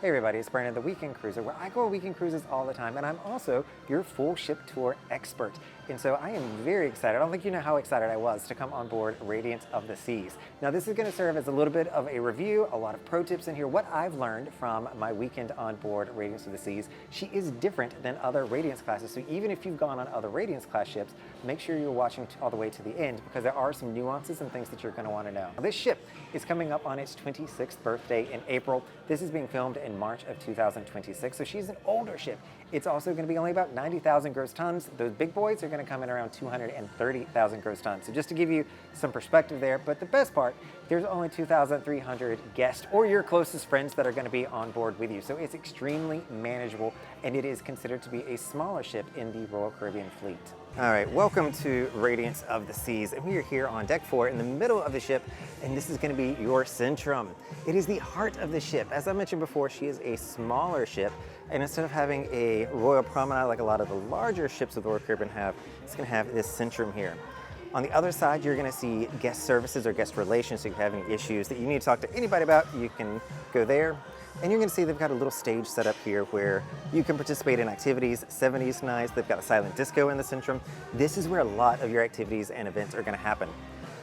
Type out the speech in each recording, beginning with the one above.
Hey everybody, it's Brandon, the Weekend Cruiser, where I go on weekend cruises all the time, and I'm also your full ship tour expert. And so I am very excited. I don't think you know how excited I was to come on board Radiance of the Seas. Now this is going to serve as a little bit of a review, a lot of pro tips in here, what I've learned from my weekend on board Radiance of the Seas. She is different than other Radiance classes, so even if you've gone on other Radiance class ships, make sure you're watching all the way to the end, because there are some nuances and things that you're going to want to know. Now, this ship is coming up on its 26th birthday in April. This is being filmed in March of 2026, so she's an older ship. It's also going to be only about 90,000 gross tons. Those big boys are going to come in around 230,000 gross tons. So just to give you some perspective there, but the best part, there's only 2,300 guests or your closest friends that are going to be on board with you. So it's extremely manageable, and it is considered to be a smaller ship in the Royal Caribbean fleet. All right, welcome to Radiance of the Seas, and we are here on deck 4 in the middle of the ship, and this is going to be your Centrum. It is the heart of the ship. As I mentioned before, she is a smaller ship, and instead of having a royal promenade like a lot of the larger ships of the Royal Caribbean have, it's going to have this Centrum here. On the other side, you're going to see guest services or guest relations. So if you have any issues that you need to talk to anybody about, you can go there. And you're going to see they've got a little stage set up here where you can participate in activities. 70s nights, they've got a silent disco in the Centrum. This is where a lot of your activities and events are going to happen.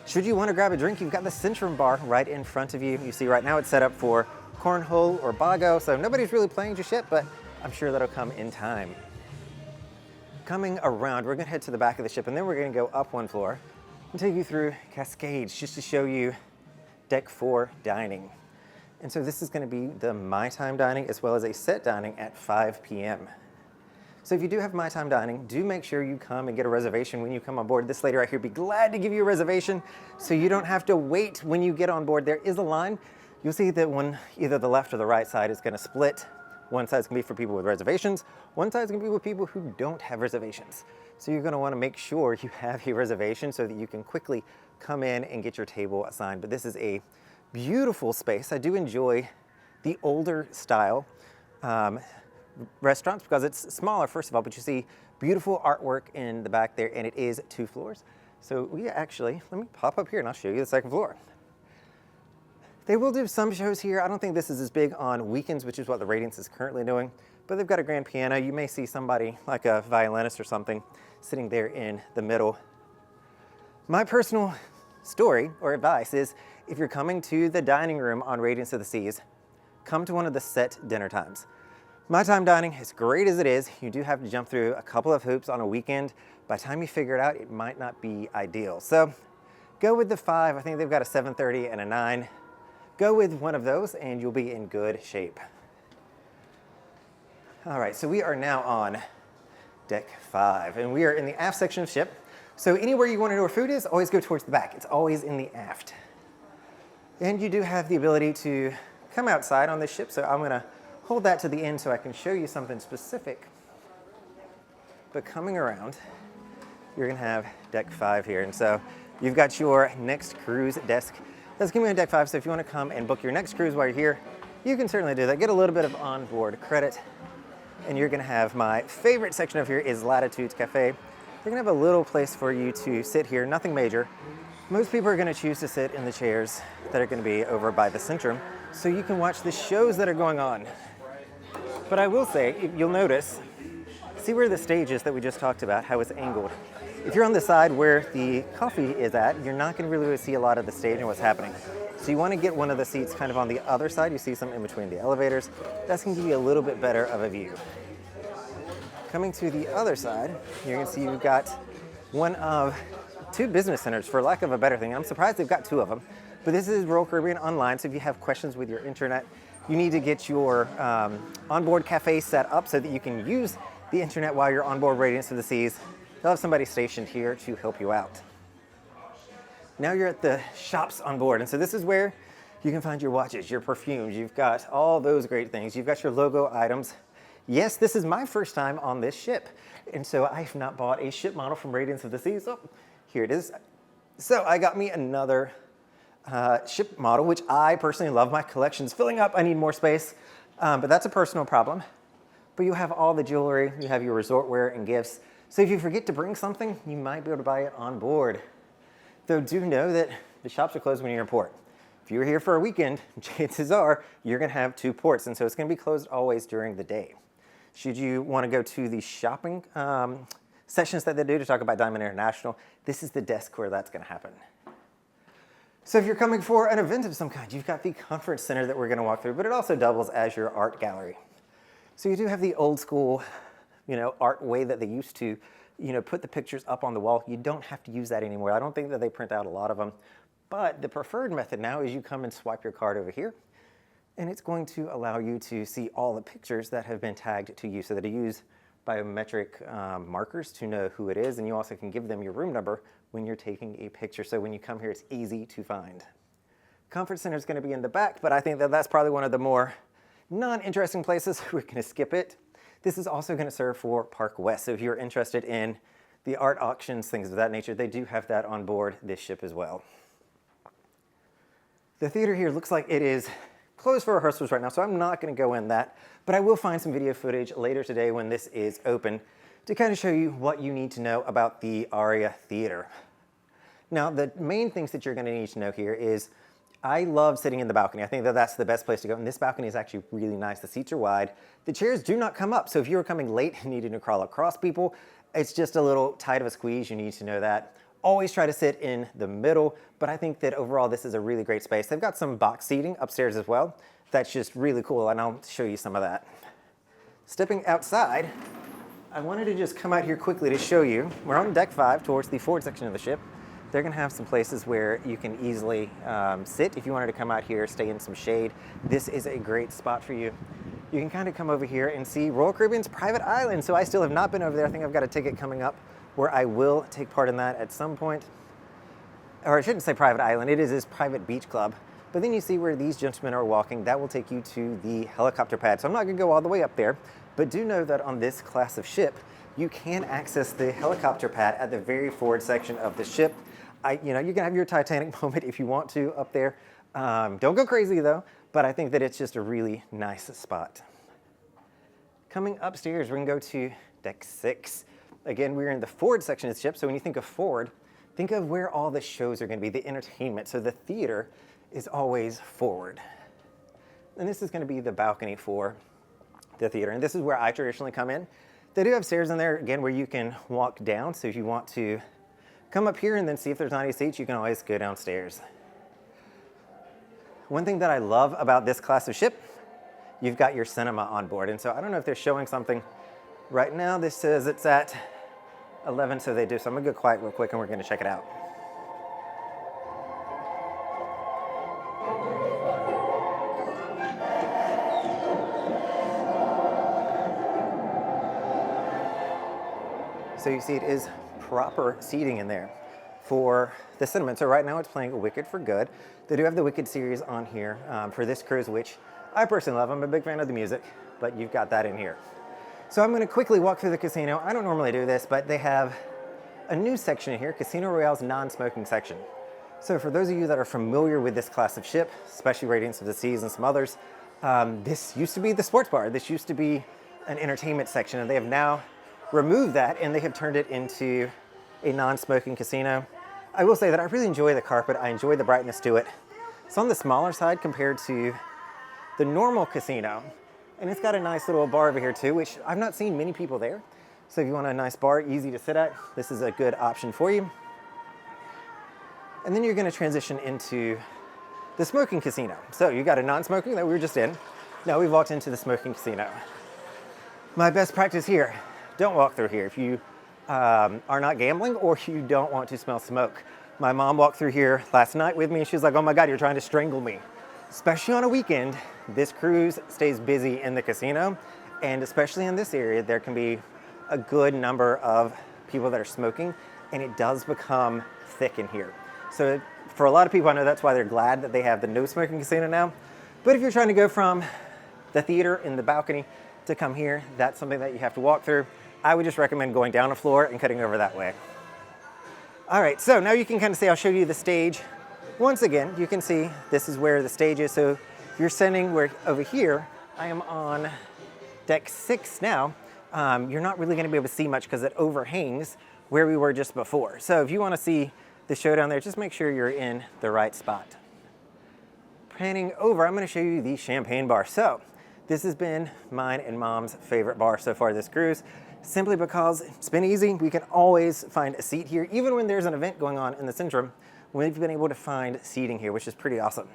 Should you want to grab a drink, you've got the Centrum bar right in front of you. You see right now it's set up for cornhole or bago, so nobody's really playing just yet, but I'm sure that'll come in time. Coming around, we're going to head to the back of the ship, and then we're going to go up one floor and take you through Cascades just to show you Deck 4 dining. And so this is going to be the My Time dining as well as a set dining at 5 p.m. So if you do have My Time dining, do make sure you come and get a reservation when you come on board. This lady right here will be glad to give you a reservation so you don't have to wait when you get on board. There is a line. You'll see that one, either the left or the right side is going to split. One side's going to be for people with reservations. One side's going to be with people who don't have reservations. So you're going to want to make sure you have a reservation so that you can quickly come in and get your table assigned. But this is a beautiful space. I do enjoy the older style restaurants because it's smaller, first of all, but you see beautiful artwork in the back there, and it is 2 floors. So we actually, let me pop up here and I'll show you the second floor. They will do some shows here. I don't think this is as big on weekends, which is what the Radiance is currently doing, but they've got a grand piano. You may see somebody like a violinist or something sitting there in the middle. My personal story or advice is, if you're coming to the dining room on Radiance of the Seas, come to one of the set dinner times. My Time dining, as great as it is, you do have to jump through a couple of hoops on a weekend. By the time you figure it out, it might not be ideal. So go with the 5. I think they've got a 7:30 and a 9. Go with one of those and you'll be in good shape. All right, so we are now on Deck 5, and we are in the aft section of the ship. So anywhere you want to know where food is, always go towards the back. It's always in the aft. And you do have the ability to come outside on this ship, so I'm going to hold that to the end so I can show you something specific. But coming around, you're going to have Deck 5 here. And so you've got your next cruise desk. That's going to be on Deck 5, so if you want to come and book your next cruise while you're here, you can certainly do that. Get a little bit of onboard credit. And you're going to have my favorite section over here is Latitude Cafe. They're going to have a little place for you to sit here, nothing major. Most people are going to choose to sit in the chairs that are going to be over by the Centrum, so you can watch the shows that are going on. But I will say, you'll notice, see where the stage is that we just talked about, how it's angled. If you're on the side where the coffee is at, you're not going to really see a lot of the stage and what's happening. So you want to get one of the seats kind of on the other side. You see some in between the elevators. That's going to give you a little bit better of a view. Coming to the other side, you're going to see you've got one of 2 business centers, for lack of a better thing. I'm surprised they've got 2 of them. But this is Royal Caribbean Online, so if you have questions with your internet, you need to get your onboard cafe set up so that you can use the internet while you're on board Radiance of the Seas. They'll have somebody stationed here to help you out. Now you're at the shops on board, and so this is where you can find your watches, your perfumes. You've got all those great things. You've got your logo items. Yes, this is my first time on this ship, and so I've not bought a ship model from Radiance of the Seas. Oh, here it is. So I got me another ship model, which I personally love. My collection's filling up. I need more space, but that's a personal problem. But you have all the jewelry. You have your resort wear and gifts. So if you forget to bring something, you might be able to buy it on board. Though do know that the shops are closed when you're in port. If you're here for a weekend, chances are you're going to have 2 ports, and so it's going to be closed always during the day. Should you want to go to the shopping sessions that they do to talk about Diamond International, this is the desk where that's going to happen. So if you're coming for an event of some kind, you've got the conference center that we're going to walk through, but it also doubles as your art gallery. So you do have the old school, art way that they used to, put the pictures up on the wall. You don't have to use that anymore. I don't think that they print out a lot of them, but the preferred method now is you come and swipe your card over here, and it's going to allow you to see all the pictures that have been tagged to you, so that you use biometric markers to know who it is, and you also can give them your room number when you're taking a picture, so when you come here, it's easy to find. Conference Center is going to be in the back, but I think that that's probably one of the more non-interesting places. We're going to skip it. This is also going to serve for Park West, so if you're interested in the art auctions, things of that nature, they do have that on board this ship as well. The theater here looks like it is closed for rehearsals right now, so I'm not going to go in that, but I will find some video footage later today when this is open to kind of show you what you need to know about the Aria Theater. Now, the main things that you're going to need to know here is, I love sitting in the balcony. I think that that's the best place to go, and this balcony is actually really nice. The seats are wide. The chairs do not come up, so if you were coming late and needing to crawl across people, it's just a little tight of a squeeze. You need to know that. Always try to sit in the middle, but I think that overall this is a really great space. They've got some box seating upstairs as well. That's just really cool, and I'll show you some of that. Stepping outside, I wanted to just come out here quickly to show you. We're on deck 5 towards the forward section of the ship. They're going to have some places where you can easily sit. If you wanted to come out here, stay in some shade, this is a great spot for you. You can kind of come over here and see Royal Caribbean's private island. So I still have not been over there. I think I've got a ticket coming up where I will take part in that at some point. Or I shouldn't say private island, it is his private beach club. But then you see where these gentlemen are walking. That will take you to the helicopter pad. So I'm not going to go all the way up there, but do know that on this class of ship, you can access the helicopter pad at the very forward section of the ship. You can have your Titanic moment if you want to up there. Don't go crazy though, but I think that it's just a really nice spot. Coming upstairs, we're going to go to deck 6. Again, we're in the forward section of the ship, so when you think of forward, think of where all the shows are going to be, the entertainment. So the theater is always forward. And this is going to be the balcony for the theater, and this is where I traditionally come in. They do have stairs in there, again, where you can walk down, so if you want to come up here and then see if there's not any seats, you can always go downstairs. One thing that I love about this class of ship, you've got your cinema on board, and so I don't know if they're showing something right now. This says it's at 11, so they do, so I'm gonna go quiet real quick and we're gonna check it out. So you see it is proper seating in there for the cinema. So right now it's playing Wicked for Good. They do have the Wicked series on here for this cruise, which I personally love. I'm a big fan of the music, but you've got that in here. So I'm going to quickly walk through the casino. I don't normally do this, but they have a new section in here, Casino Royale's non-smoking section. So for those of you that are familiar with this class of ship, especially Radiance of the Seas and some others, this used to be the sports bar. This used to be an entertainment section, and they have now removed that and they have turned it into a non-smoking casino. I will say that I really enjoy the carpet. I enjoy the brightness to it. It's on the smaller side compared to the normal casino. And it's got a nice little bar over here too, which I've not seen many people there. So if you want a nice bar, easy to sit at, this is a good option for you. And then you're going to transition into the smoking casino. So you got a non-smoking that we were just in. Now we've walked into the smoking casino. My best practice here, don't walk through here if you are not gambling or you don't want to smell smoke. My mom walked through here last night with me. She was like, oh my God, you're trying to strangle me. Especially on a weekend, this cruise stays busy in the casino. And especially in this area, there can be a good number of people that are smoking, and it does become thick in here. So for a lot of people, I know that's why they're glad that they have the no smoking casino now. But if you're trying to go from the theater in the balcony to come here, that's something that you have to walk through. I would just recommend going down a floor and cutting over that way. All right, so now you can kind of see, I'll show you the stage. Once again, you can see this is where the stage is. So if you're standing over here, I am on deck 6 now. You're not really going to be able to see much because it overhangs where we were just before. So if you want to see the show down there, just make sure you're in the right spot. panning over, I'm going to show you the champagne bar. So this has been mine and Mom's favorite bar so far this cruise, simply because it's been easy. We can always find a seat here. Even when there's an event going on in the Centrum, we've been able to find seating here, which is pretty awesome.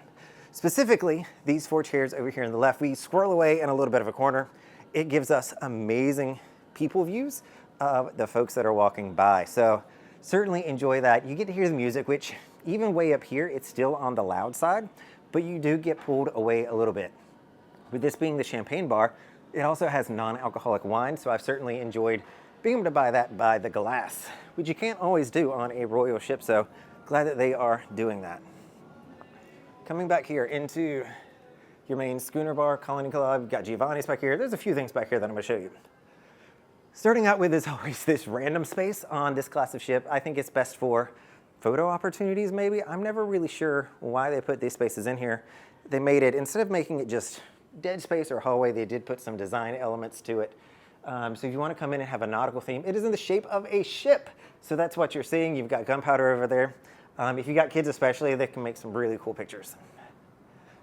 Specifically, these 4 chairs over here on the left, we squirrel away in a little bit of a corner. It gives us amazing people views of the folks that are walking by. So certainly enjoy that. You get to hear the music, which even way up here, it's still on the loud side, but you do get pulled away a little bit. With this being the champagne bar, it also has non-alcoholic wine, so I've certainly enjoyed being able to buy that by the glass, which you can't always do on a royal ship, so glad that they are doing that. Coming back here into your main Schooner Bar, Colony Club, you've got Giovanni's back here. There's a few things back here that I'm going to show you. Starting out with, as always, this random space on this class of ship. I think it's best for photo opportunities, maybe. I'm never really sure why they put these spaces in here. They made it, instead of making it just dead space or hallway, they did put some design elements to it. So if you want to come in and have a nautical theme, it is in the shape of a ship. So that's what you're seeing. You've got gunpowder over there. If you got kids especially, they can make some really cool pictures.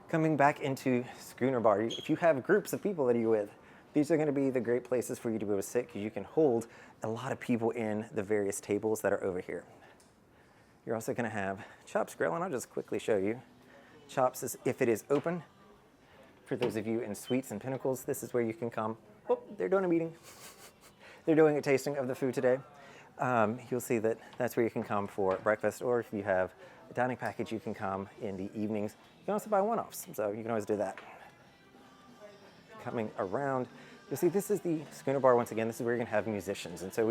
Coming back into Schooner Bar, if you have groups of people that you're with, these are going to be the great places for you to be able to sit, because you can hold a lot of people in the various tables that are over here. You're also going to have Chops Grill, and I'll just quickly show you. Chops is if it is open. For those of you in Suites and Pinnacles, this is where you can come. Oh, they're doing a meeting. They're doing a tasting of the food today. You'll see that that's where you can come for breakfast, or if you have a dining package, you can come in the evenings. You can also buy one-offs, so you can always do that. Coming around, you'll see this is the Schooner Bar once again. This is where you're going to have musicians. And so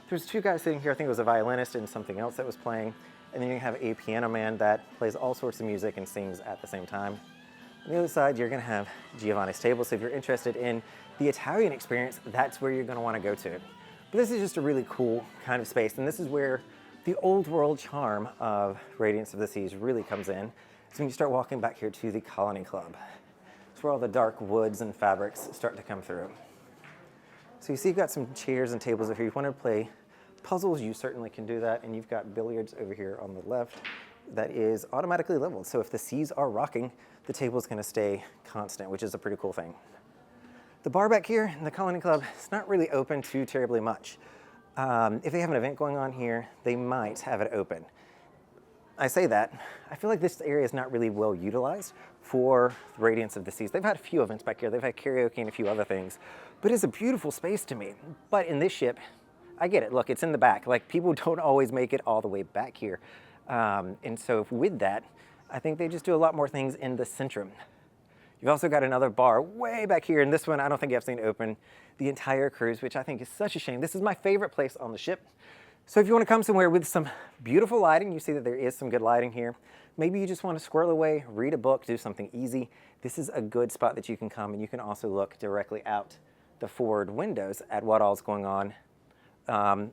there's 2 guys sitting here. I think it was a violinist and something else that was playing. And then you have a piano man that plays all sorts of music and sings at the same time. On the other side, you're going to have Giovanni's table. So if you're interested in the Italian experience, that's where you're going to want to go to. But this is just a really cool kind of space. And this is where the old world charm of Radiance of the Seas really comes in. So when you start walking back here to the Colony Club, it's where all the dark woods and fabrics start to come through. So you see you've got some chairs and tables over here. If you want to play puzzles, you certainly can do that. And you've got billiards over here on the left that is automatically leveled. So if the seas are rocking, the table is going to stay constant, which is a pretty cool thing. The bar back here in the Colony Club is not really open too terribly much. If they have an event going on here, they might have it open. I say that, I feel like this area is not really well utilized for the Radiance of the Seas. They've had a few events back here. They've had karaoke and a few other things, but it's a beautiful space to me. But in this ship, I get it. Look, it's in the back. Like, people don't always make it all the way back here. And so with that, I think they just do a lot more things in the Centrum. You've also got another bar way back here, and this one I don't think I've seen open the entire cruise, which I think is such a shame. This is my favorite place on the ship. So if you want to come somewhere with some beautiful lighting, you see that there is some good lighting here. Maybe you just want to squirrel away, read a book, do something easy. This is a good spot that you can come, and you can also look directly out the forward windows at what all's going on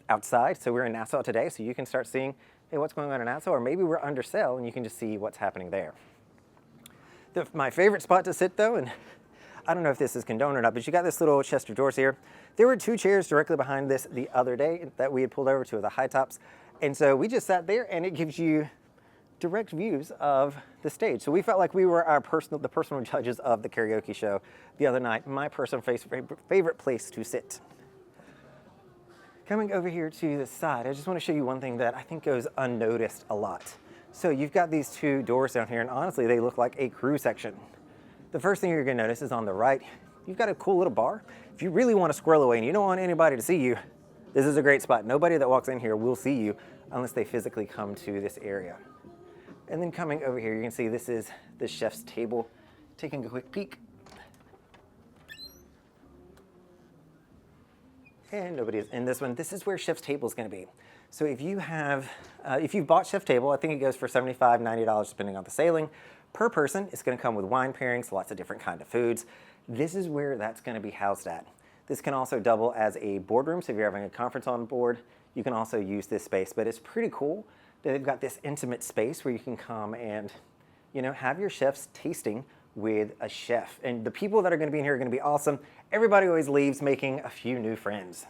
outside. So we're in Nassau today, so you can start seeing, hey, what's going on in Nassau, or maybe we're under sail and you can just see what's happening there. My favorite spot to sit though, and I don't know if this is condoned or not, but you got this little chest of drawers here. There were 2 chairs directly behind this the other day that we had pulled over to the high tops. And so we just sat there, and it gives you direct views of the stage. So we felt like we were the personal judges of the karaoke show the other night. My personal favorite place to sit. Coming over here to the side, I just want to show you one thing that I think goes unnoticed a lot. So you've got these 2 doors down here, and honestly, they look like a crew section. The first thing you're going to notice is on the right, you've got a cool little bar. If you really want to squirrel away and you don't want anybody to see you, this is a great spot. Nobody that walks in here will see you unless they physically come to this area. And then coming over here, you can see this is the chef's table. Taking a quick peek. And nobody is in this one. This is where chef's table is going to be. So if you've bought chef table, I think it goes for $75, $90 depending on the sailing. Per person, it's going to come with wine pairings, lots of different kind of foods. This is where that's going to be housed at. This can also double as a boardroom, so if you're having a conference on board, you can also use this space. But it's pretty cool that they've got this intimate space where you can come and, have your chefs tasting with a chef. And the people that are going to be in here are going to be awesome. Everybody always leaves making a few new friends.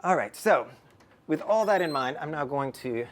All right, so with all that in mind, I'm now going to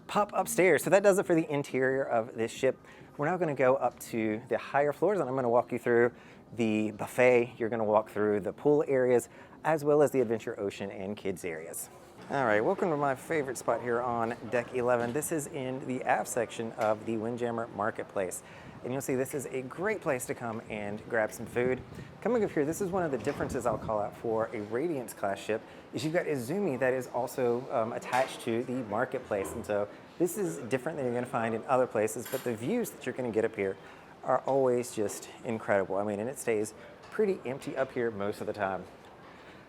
pop upstairs. So that does it for the interior of this ship. We're now going to go up to the higher floors, and I'm going to walk you through the buffet. You're going to walk through the pool areas, as well as the Adventure Ocean and kids areas. All right, welcome to my favorite spot here on Deck 11. This is in the aft section of the Windjammer Marketplace. And you'll see this is a great place to come and grab some food. Coming up here, this is one of the differences I'll call out for a Radiance class ship, is you've got Izumi that is also attached to the marketplace. And so this is different than you're gonna find in other places, but the views that you're gonna get up here are always just incredible. I mean, and it stays pretty empty up here most of the time.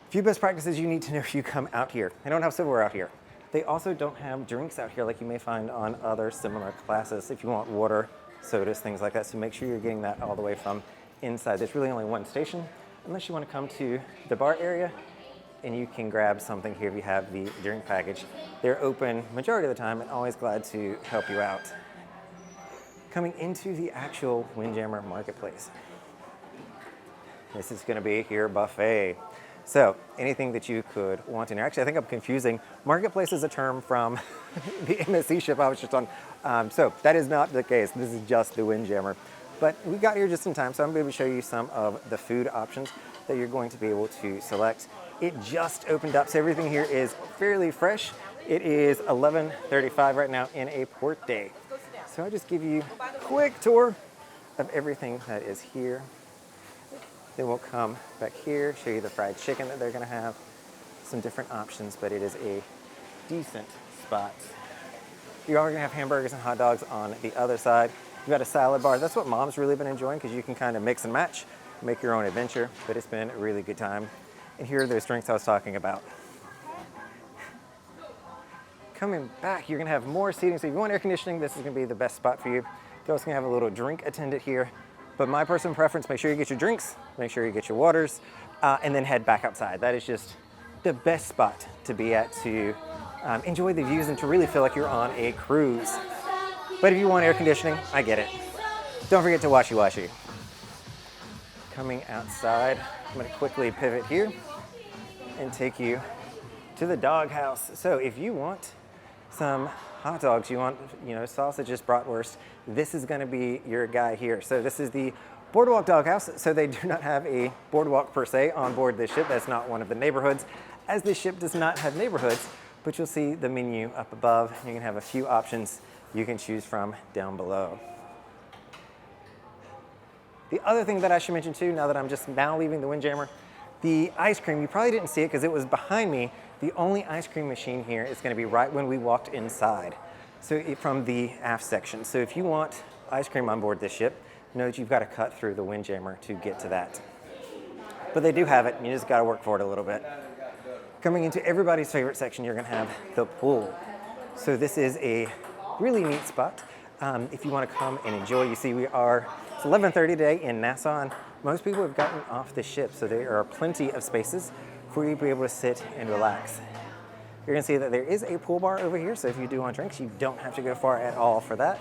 A few best practices you need to know if you come out here. They don't have silverware out here. They also don't have drinks out here like you may find on other similar classes if you want water, sodas, things like that. So make sure you're getting that all the way from inside. There's really only one station, unless you want to come to the bar area, and you can grab something here if you have the drink package. They're open majority of the time and always glad to help you out. Coming into the actual Windjammer Marketplace. This is going to be your buffet. So anything that you could want in here. Actually, I think I'm confusing. Marketplace is a term from the MSC ship I was just on. So that is not the case. This is just the Windjammer. But we got here just in time, so I'm going to show you some of the food options that you're going to be able to select. It just opened up, so everything here is fairly fresh. It is 11:35 right now in a port day. So I'll just give you a quick tour of everything that is here. Then we'll come back here, show you the fried chicken that they're gonna have, some different options, but it is a decent spot. You are gonna have hamburgers and hot dogs on the other side. You've got a salad bar. That's what Mom's really been enjoying because you can kind of mix and match, make your own adventure, but it's been a really good time. And here are those drinks I was talking about. Coming back, you're gonna have more seating. So if you want air conditioning, this is gonna be the best spot for you. You're also gonna have a little drink attendant here. But my personal preference, make sure you get your drinks, make sure you get your waters, and then head back outside. That is just the best spot to be at to enjoy the views and to really feel like you're on a cruise. But if you want air conditioning, I get it. Don't forget to washy-washy. Coming outside, I'm gonna quickly pivot here and take you to the Doghouse. So if you want some hot dogs, you want, sausages, bratwurst, this is gonna be your guy here. So this is the Boardwalk Doghouse. So they do not have a boardwalk per se on board this ship. That's not one of the neighborhoods, as this ship does not have neighborhoods, but you'll see the menu up above. You can have a few options you can choose from down below. The other thing that I should mention too, now that I'm just now leaving the Windjammer, the ice cream, you probably didn't see it because it was behind me. The only ice cream machine here is going to be right when we walked inside, so from the aft section. So if you want ice cream on board this ship, know that you've got to cut through the Windjammer to get to that. But they do have it, and you just got to work for it a little bit. Coming into everybody's favorite section, you're going to have the pool. So this is a really neat spot. If you want to come and enjoy, you see it's 11:30 today in Nassau, and most people have gotten off the ship, so there are plenty of spaces for you to be able to sit and relax. You're gonna see that there is a pool bar over here, so if you do want drinks, you don't have to go far at all for that.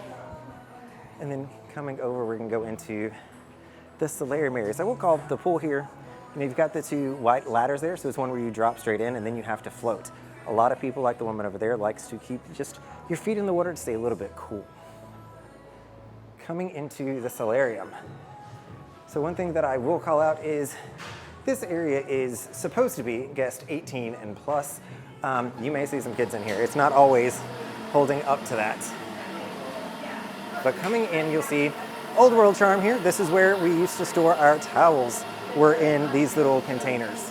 And then coming over, we're gonna go into the Solarium area. So we'll call the pool here, you've got the two white ladders there, so it's one where you drop straight in and then you have to float. A lot of people, like the woman over there, likes to keep just your feet in the water to stay a little bit cool. Coming into the Solarium. So one thing that I will call out is this area is supposed to be guest 18 and plus. You may see some kids in here. It's not always holding up to that. But coming in, you'll see old world charm here. This is where we used to store our towels. We're in these little containers.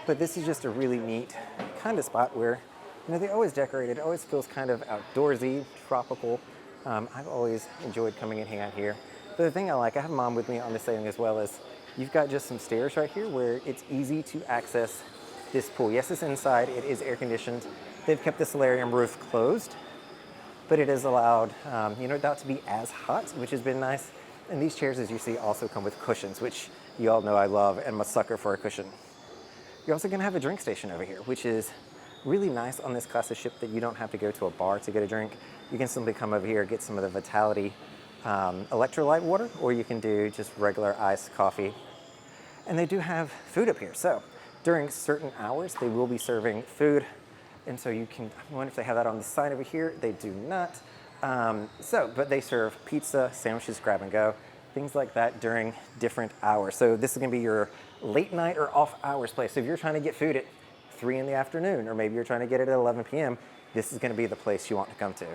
But this is just a really neat kind of spot where, they always decorate it. It always feels kind of outdoorsy, tropical. I've always enjoyed coming and hanging out here. But the thing I have Mom with me on this thing as well, is you've got just some stairs right here where it's easy to access this pool. Yes, it's inside, it is air conditioned. They've kept the solarium roof closed, but it is allowed, not to be as hot, which has been nice. And these chairs, as you see, also come with cushions, which you all know I love and I'm a sucker for a cushion. You're also gonna have a drink station over here, which is really nice on this class of ship that you don't have to go to a bar to get a drink. You can simply come over here, get some of the Vitality electrolyte water, or you can do just regular iced coffee. And they do have food up here. So during certain hours, they will be serving food. And so you can, I wonder if they have that on the side over here. They do not. But they serve pizza, sandwiches, grab and go, things like that during different hours. So this is gonna be your late night or off hours place. So if you're trying to get food at 3 in the afternoon, or maybe you're trying to get it at 11 p.m., this is gonna be the place you want to come to.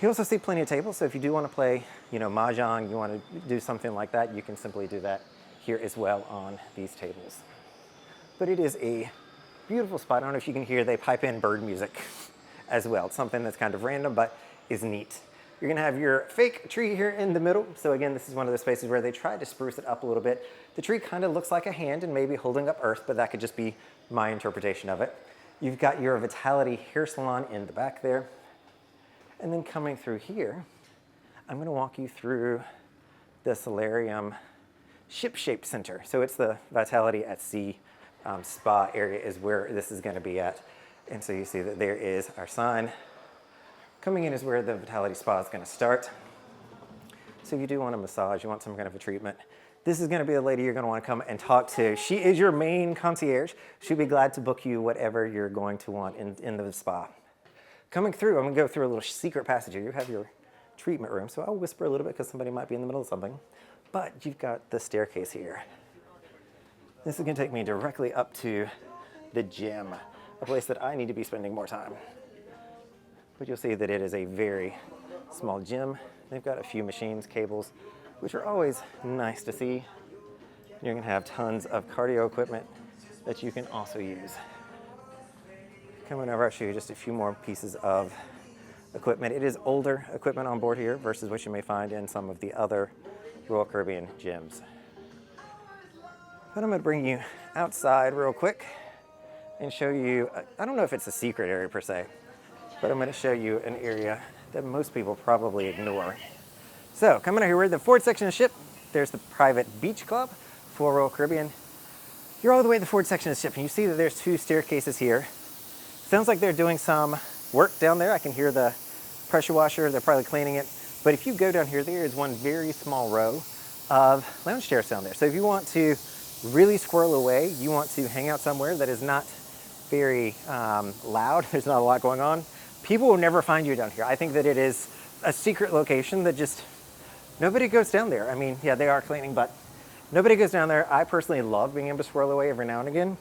You also see plenty of tables, so if you do want to play, mahjong, you want to do something like that, you can simply do that here as well on these tables. But it is a beautiful spot. I don't know if you can hear, they pipe in bird music as well. It's something that's kind of random, but is neat. You're gonna have your fake tree here in the middle. So again, this is one of those spaces where they tried to spruce it up a little bit. The tree kind of looks like a hand and maybe holding up earth, but that could just be my interpretation of it. You've got your Vitality hair salon in the back there. And then coming through here, I'm gonna walk you through the Solarium Ship-Shaped Center. So it's the Vitality at Sea spa area is where this is gonna be at. And so you see that there is our sign. Coming in is where the Vitality Spa is gonna start. So if you do want a massage, you want some kind of a treatment, this is gonna be the lady you're gonna wanna come and talk to. She is your main concierge. She'll be glad to book you whatever you're going to want in the spa. Coming through, I'm gonna go through a little secret passage here. You have your treatment room, so I'll whisper a little bit because somebody might be in the middle of something. But you've got the staircase here. This is gonna take me directly up to the gym, a place that I need to be spending more time. But you'll see that it is a very small gym. They've got a few machines, cables, which are always nice to see. You're gonna have tons of cardio equipment that you can also use. Coming over, I'll show you just a few more pieces of equipment. It is older equipment on board here versus what you may find in some of the other Royal Caribbean gyms. But I'm gonna bring you outside real quick and show you, I don't know if it's a secret area per se, but I'm gonna show you an area that most people probably ignore. So coming over here, we're in the forward section of the ship. There's the private beach club for Royal Caribbean. You're all the way in the forward section of the ship, and you see that there's 2 staircases here. Sounds like they're doing some work down there. I can hear the pressure washer. They're probably cleaning it. But if you go down here, there is one very small row of lounge chairs down there. So if you want to really squirrel away, you want to hang out somewhere that is not very loud, there's not a lot going on, people will never find you down here. I think that it is a secret location that just, nobody goes down there. I mean, yeah, they are cleaning, but nobody goes down there. I personally love being able to squirrel away every now and again.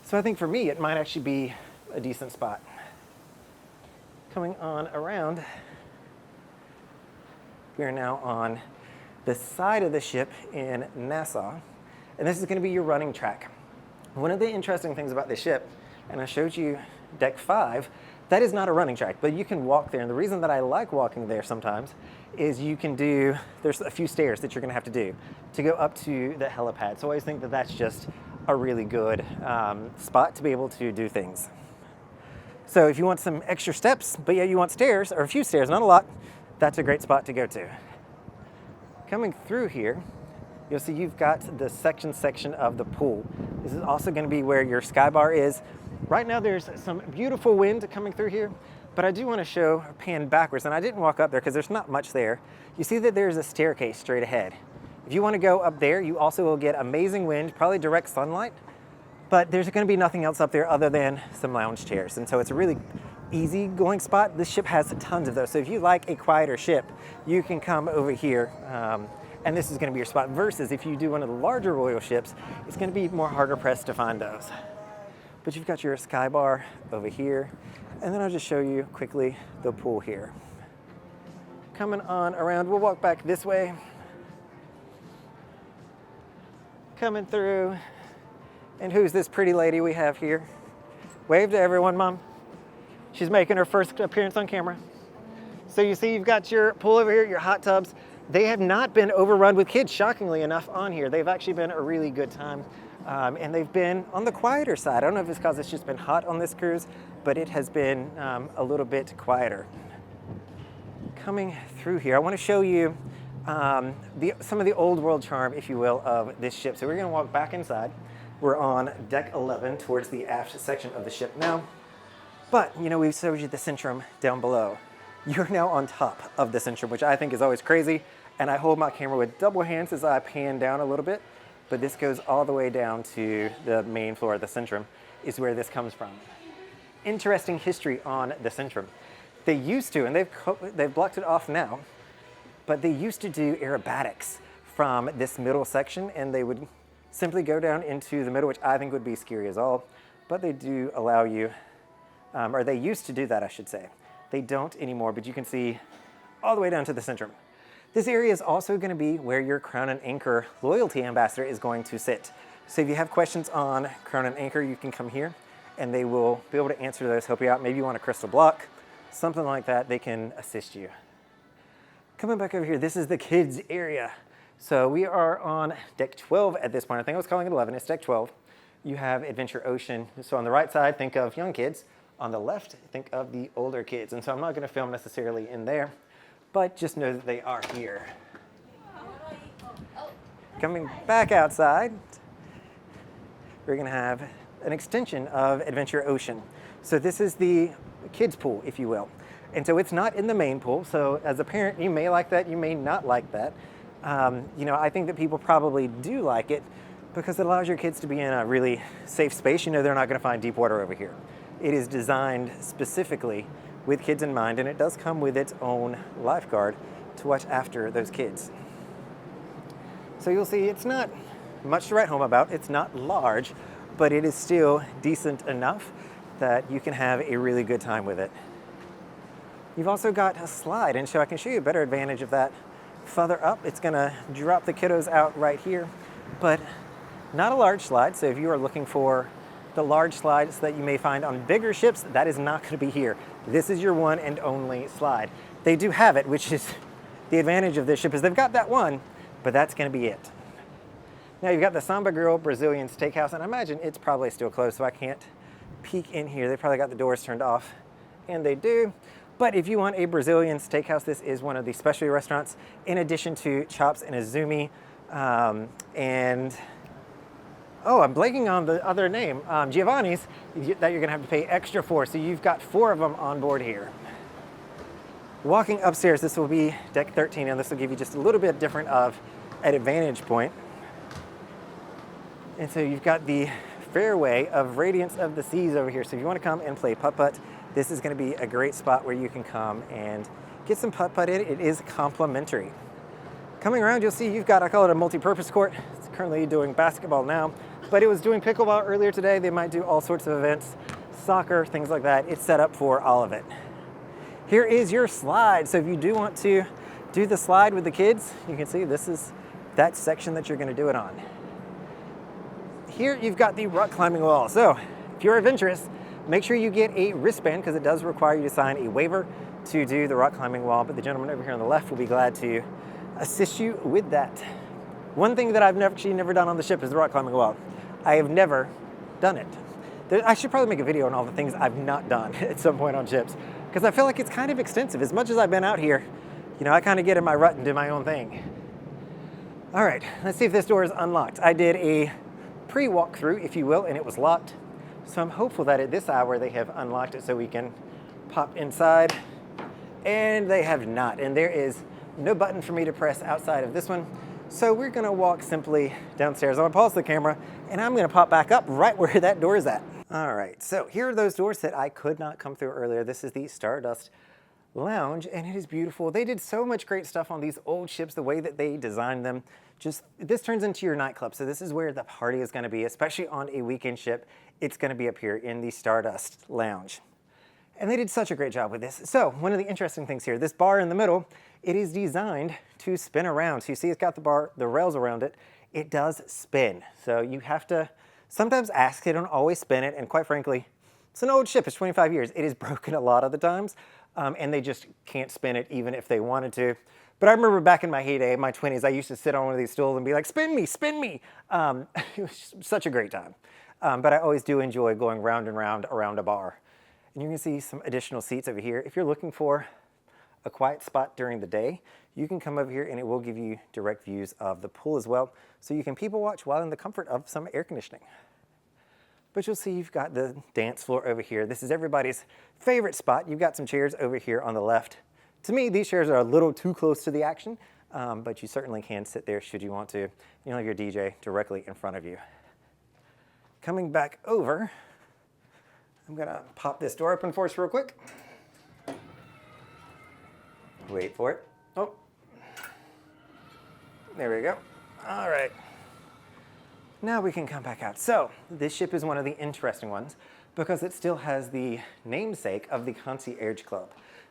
So I think for me, it might actually be a decent spot. Coming on around, we are now on the side of the ship in Nassau, and this is going to be your running track. One of the interesting things about this ship, and I showed you deck 5, that is not a running track, but you can walk there. And the reason that I like walking there sometimes is you can do, there's a few stairs that you're going to have to do to go up to the helipad. So I always think that that's just a really good spot to be able to do things. So if you want some extra steps, but yeah, you want stairs, or a few stairs, not a lot, that's a great spot to go to. Coming through here, you'll see you've got the section of the pool. This is also going to be where your sky bar is. Right now there's some beautiful wind coming through here, but I do want to show, pan backwards, and I didn't walk up there because there's not much there. You see that there's a staircase straight ahead. If you want to go up there, you also will get amazing wind, probably direct sunlight, but there's going to be nothing else up there other than some lounge chairs. And so it's a really easy going spot. This ship has tons of those. So if you like a quieter ship, you can come over here and this is going to be your spot. Versus if you do one of the larger royal ships, it's going to be more harder pressed to find those. But you've got your sky bar over here. And then I'll just show you quickly the pool here. Coming on around, we'll walk back this way. Coming through. And who's this pretty lady we have here? Wave to everyone, Mom. She's making her first appearance on camera. So you see you've got your pool over here, your hot tubs. They have not been overrun with kids, shockingly enough, on here. They've actually been a really good time. And they've been on the quieter side. I don't know if it's because it's just been hot on this cruise, but it has been a little bit quieter. Coming through here, I want to show you some of the old world charm, if you will, of this ship. So we're going to walk back inside. We're on deck 11 towards the aft section of the ship now. But, you know, we showed you the Centrum down below. You're now on top of the Centrum, which I think is always crazy. And I hold my camera with double hands as I pan down a little bit. But this goes all the way down to the main floor of the Centrum is where this comes from. Interesting history on the Centrum. They used to, and they've blocked it off now, but they used to do aerobatics from this middle section, and they would simply go down into the middle, which I think would be scary as all, but they do allow you, or they used to do that, I should say. They don't anymore, but you can see all the way down to the Centrum. This area is also going to be where your Crown and Anchor loyalty ambassador is going to sit. So if you have questions on Crown and Anchor, you can come here and they will be able to answer those, help you out. Maybe you want a crystal block, something like that, they can assist you. Coming back over here, this is the kids area. So we are on deck 12 at this point. I think I was calling it 11, it's deck 12. You have Adventure Ocean. So on the right side, think of young kids. On the left, think of the older kids. And so I'm not gonna film necessarily in there, but just know that they are here. Coming back outside, we're gonna have an extension of Adventure Ocean. So this is the kids pool, if you will. And so it's not in the main pool. So as a parent, you may like that, you may not like that. You know, I think that people probably do like it because it allows your kids to be in a really safe space. You know, they're not gonna find deep water over here. It is designed specifically with kids in mind, and it does come with its own lifeguard to watch after those kids. So you'll see it's not much to write home about. It's not large, but it is still decent enough that you can have a really good time with it. You've also got a slide, and so I can show you a better advantage of that. Further up, it's gonna drop the kiddos out right here, but not a large slide. So if you are looking for the large slides that you may find on bigger ships, that is not gonna be here. This is your one and only slide. They do have it, which is the advantage of this ship, is they've got that one, but that's gonna be it. Now you've got the Samba Grill Brazilian Steakhouse, and I imagine it's probably still closed, so I can't peek in here. They probably got the doors turned off, and they do. But if you want a Brazilian steakhouse, this is one of the specialty restaurants, in addition to Chops and Izumi, and oh, I'm blanking on the other name, Giovanni's, that you're gonna have to pay extra for. So you've got 4 of them on board here. Walking upstairs, this will be deck 13, and this will give you just a little bit different of an advantage point. And so you've got the fairway of Radiance of the Seas over here. So if you wanna come and play putt-putt, this is gonna be a great spot where you can come and get some putt-putt in. It is complimentary. Coming around, you'll see you've got, I call it a multi-purpose court. It's currently doing basketball now, but it was doing pickleball earlier today. They might do all sorts of events, soccer, things like that. It's set up for all of it. Here is your slide. So if you do want to do the slide with the kids, you can see this is that section that you're gonna do it on. Here you've got the rock climbing wall. So if you're adventurous, make sure you get a wristband because it does require you to sign a waiver to do the rock climbing wall, but the gentleman over here on the left will be glad to assist you with that. One thing that I've never done on the ship is the rock climbing wall. I have never done it. I should probably make a video on all the things I've not done at some point on ships because I feel like it's kind of extensive. As much as I've been out here, you know, I kind of get in my rut and do my own thing. All right, let's see if this door is unlocked. I did a pre-walkthrough, if you will, and it was locked. So I'm hopeful that at this hour they have unlocked it so we can pop inside, and they have not. And there is no button for me to press outside of this one. So we're gonna walk simply downstairs. I'm gonna pause the camera and I'm gonna pop back up right where that door is at. All right, so here are those doors that I could not come through earlier. This is the Stardust Lounge, and it is beautiful. They did so much great stuff on these old ships, the way that they designed them. This turns into your nightclub. So this is where the party is gonna be, especially on a weekend ship. It's gonna be up here in the Stardust Lounge. And they did such a great job with this. So one of the interesting things here, this bar in the middle, it is designed to spin around. So you see it's got the rails around it. It does spin. So you have to sometimes ask, they don't always spin it. And quite frankly, it's an old ship, it's 25 years. It is broken a lot of the times. And they just can't spin it even if they wanted to. But I remember back in my heyday, in my 20s, I used to sit on one of these stools and be like, spin me, spin me. It was such a great time. But I always do enjoy going round and round around a bar. And you can see some additional seats over here. If you're looking for a quiet spot during the day, you can come over here and it will give you direct views of the pool as well. So you can people watch while in the comfort of some air conditioning. But you'll see you've got the dance floor over here. This is everybody's favorite spot. You've got some chairs over here on the left. To me, these chairs are a little too close to the action, but you certainly can sit there should you want to. You'll have your DJ directly in front of you. Coming back over, I'm gonna pop this door open for us real quick. Wait for it. Oh, there we go. All right. Now we can come back out. So this ship is one of the interesting ones because it still has the namesake of the Concierge Club,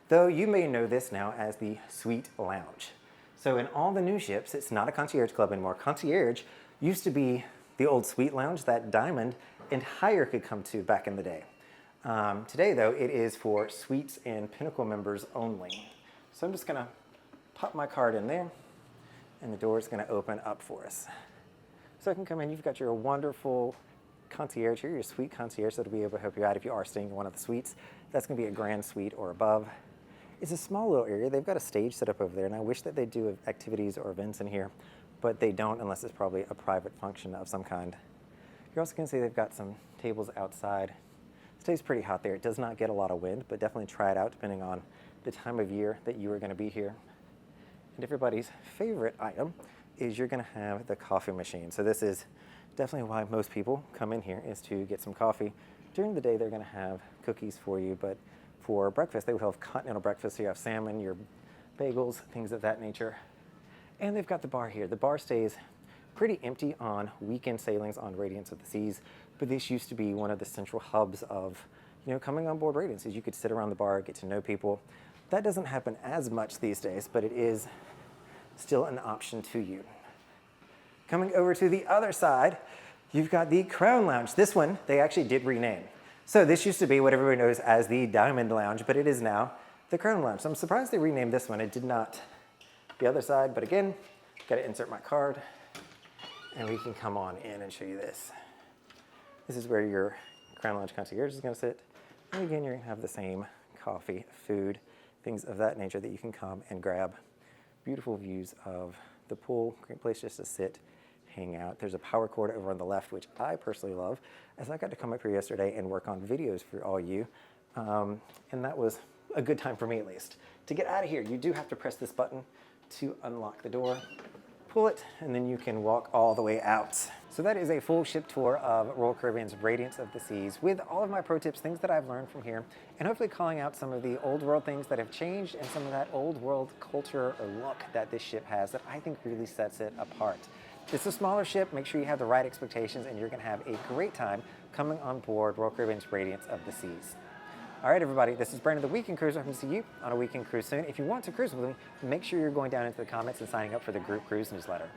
though you may know this now as the Suite Lounge. So in all the new ships, it's not a Concierge Club anymore. Concierge used to be the old Suite Lounge that Diamond and higher could come to back in the day. Today, though, it is for Suites and Pinnacle members only. So I'm just gonna pop my card in there, and the door is gonna open up for us. So I can come in, you've got your wonderful concierge here, your suite concierge that'll be able to help you out if you are staying in one of the suites. That's gonna be a grand suite or above. It's a small little area. They've got a stage set up over there, and I wish that they do activities or events in here, but they don't unless it's probably a private function of some kind. You're also gonna see they've got some tables outside. It stays pretty hot there. It does not get a lot of wind, but definitely try it out depending on the time of year that you are gonna be here. And everybody's favorite item is you're gonna have the coffee machine. So this is definitely why most people come in here, is to get some coffee. During the day, they're gonna have cookies for you, but for breakfast, they will have continental breakfast. So you have salmon, your bagels, things of that nature. And they've got the bar here. The bar stays pretty empty on weekend sailings on Radiance of the Seas, but this used to be one of the central hubs of, coming on board Radiance, is you could sit around the bar, get to know people. That doesn't happen as much these days, but it is still an option to you. Coming over to the other side, you've got the Crown Lounge. This one, they actually did rename. So this used to be what everybody knows as the Diamond Lounge, but it is now the Crown Lounge. So I'm surprised they renamed this one. It did not the other side, but again, got to insert my card, and we can come on in and show you this. This is where your Crown Lounge concierge is going to sit. And again, you're going to have the same coffee, food, things of that nature that you can come and grab. Beautiful views of the pool, great place just to sit, hang out. There's a power cord over on the left, which I personally love, as I got to come up here yesterday and work on videos for all you. And that was a good time for me, at least. To get out of here, you do have to press this button to unlock the door. Pull it, and then you can walk all the way out. So that is a full ship tour of Royal Caribbean's Radiance of the Seas with all of my pro tips, things that I've learned from here, and hopefully calling out some of the old world things that have changed and some of that old world culture or look that this ship has that I think really sets it apart. It's a smaller ship. Make sure you have the right expectations, and you're going to have a great time coming on board Royal Caribbean's Radiance of the Seas. All right, everybody, this is Brandon, the Weekend Cruiser. I hope to see you on a weekend cruise soon. If you want to cruise with me, make sure you're going down into the comments and signing up for the group cruise newsletter.